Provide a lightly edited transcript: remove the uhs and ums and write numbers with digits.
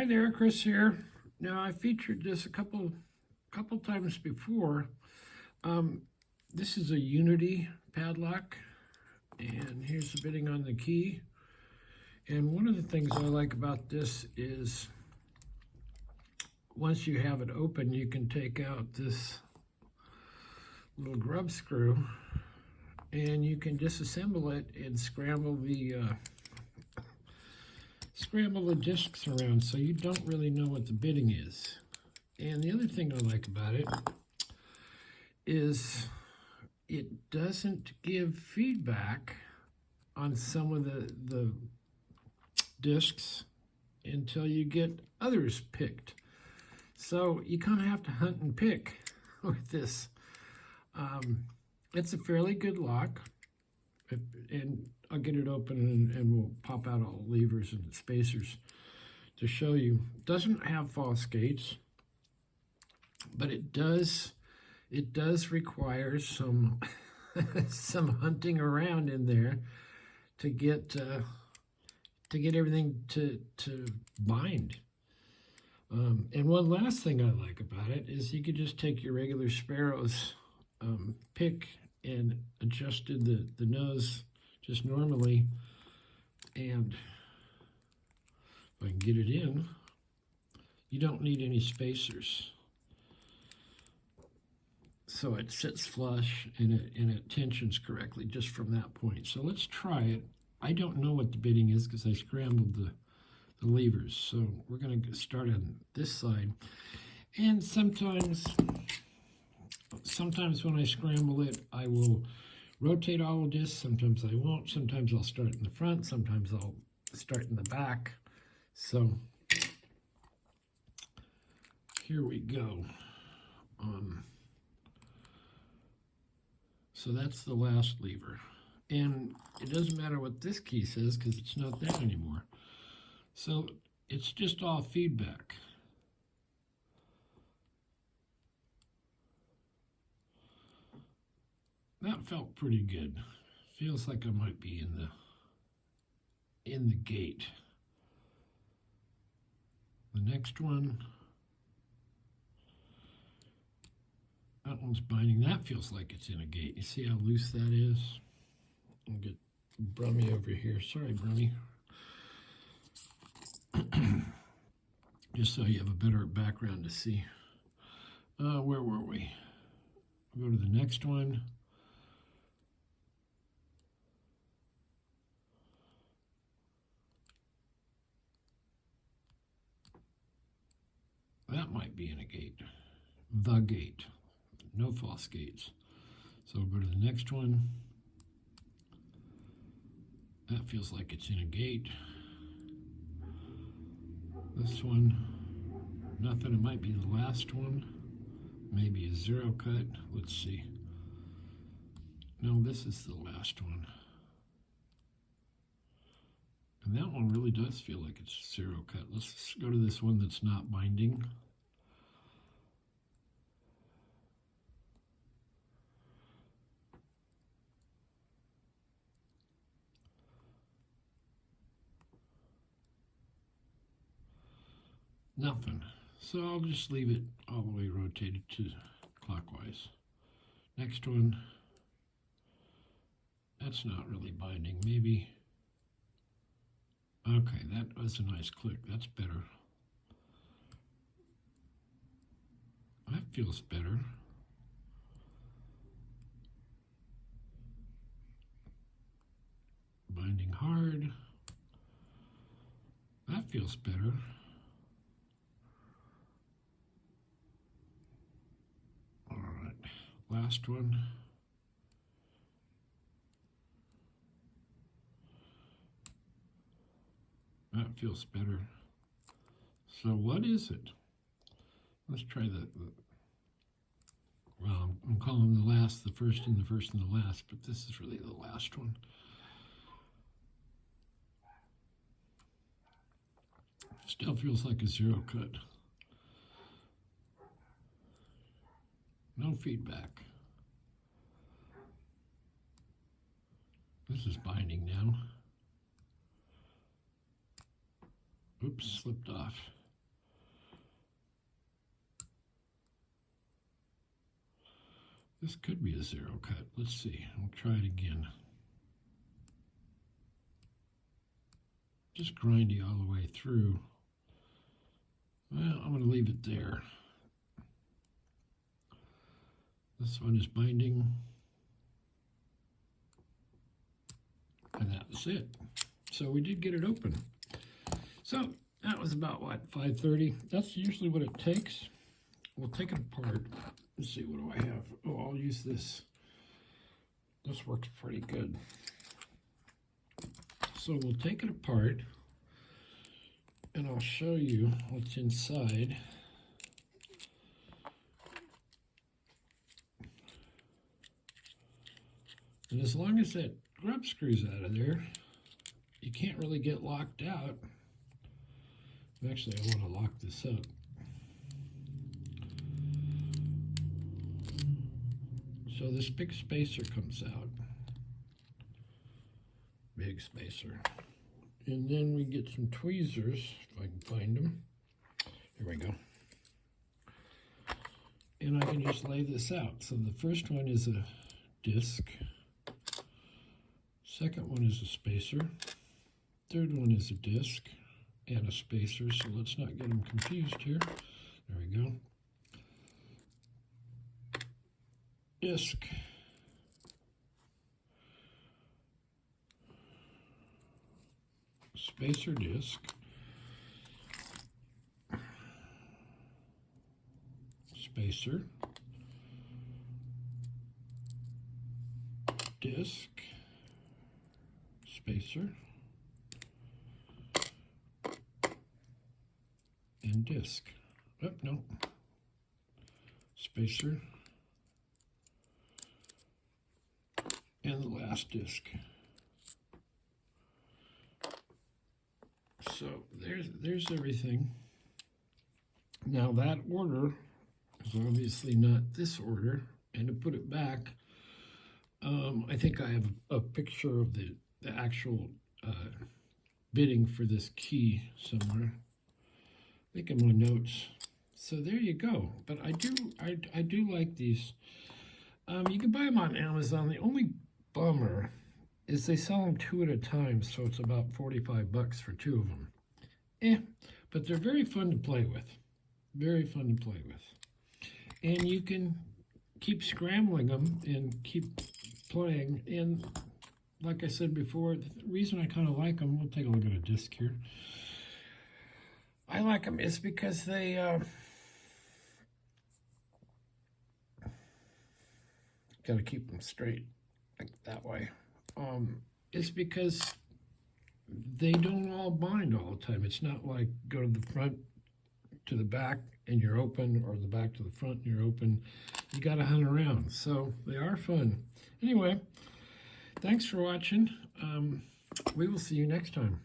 Hi there, Chris here. Now I featured this a couple times before. Um, this is a Unity padlock, and here's the bitting on the key. And one of the things I like about this is once you have it open, you can take out this little grub screw, and you can disassemble it and scramble the discs around, so you don't really know what the bitting is. And the other thing I like about it is it doesn't give feedback on some of the discs until you get others picked. So you kind of have to hunt and pick with this. It's a fairly good lock, and I'll get it open and we'll pop out all the levers and spacers to show you. It doesn't have false gates, but it does require some some hunting around in there to get everything to bind. And one last thing I like about it is you could just take your regular Sparrow's pick and adjusted the nose just normally, and if I can get it in, you don't need any spacers. So it sits flush and it tensions correctly just from that point. So let's try it. I don't know what the bitting is because I scrambled the levers. So we're going to start on this side. And sometimes when I scramble it, I will rotate all of this. Sometimes I won't. Sometimes I'll start in the front. Sometimes I'll start in the back. So here we go. So that's the last lever. And it doesn't matter what this key says because it's not there anymore. So it's just all feedback. That felt pretty good. Feels like I might be in the gate. The next one, that one's binding. That feels like it's in a gate. You see how loose that is? I'll get Brummy over here. Sorry, Brummy. Just so you have a better background to see. Where were we? We'll go to the next one. That might be in a gate. The gate. No false gates. So we'll go to the next one. That feels like it's in a gate. This one, nothing. It might be the last one. Maybe a zero cut. Let's see. No, this is the last one. And that one really does feel like it's zero cut. Let's go to this one that's not binding. Nothing. So I'll just leave it all the way rotated to clockwise. Next one. That's not really binding. Maybe. Okay, that was a nice click. That's better. That feels better. Binding hard. That feels better. All right, last one. That feels better. So what is it? Let's try well, I'm calling the last the first and the first and the last, but this is really the last one. Still feels like a zero cut. No feedback. This is binding now. Oops, slipped off. This could be a 0 cut. Let's see. I'll try it again. Just grindy all the way through. Well, I'm going to leave it there. This one is binding. And that was it. So we did get it open. So that was about, what, 5:30? That's usually what it takes. We'll take it apart. Let's see, what do I have? Oh, I'll use this. This works pretty good. So we'll take it apart, and I'll show you what's inside. And as long as that grub screw's out of there, you can't really get locked out. Actually, I want to lock this up. So this big spacer comes out. Big spacer. And then we get some tweezers, if I can find them. Here we go. And I can just lay this out. So the first one is a disc. Second one is a spacer. Third one is a disc and a spacer. So let's not get them confused here. There we go. Disc. Spacer disc. Spacer. Disc. Spacer. And disc. Oh, no. Spacer. And the last disc. So there's everything. Now that order is obviously not this order, and to put it back, I think I have a picture of the actual bidding for this key somewhere. I think in my notes. So there you go. But I do like these. You can buy them on Amazon. The only bummer is they sell them 2 at a time, so it's about $45 for 2 of them. But they're very fun to play with. Very fun to play with. And you can keep scrambling them and keep playing. And like I said before, the reason I kind of like them, we'll take a look at a disc here. I like them is because they got to keep them straight like that way. It's because they don't all bind all the time. It's not like go to the front to the back and you're open, or the back to the front and you're open. You got to hunt around. So they are fun. Anyway, thanks for watching. We will see you next time.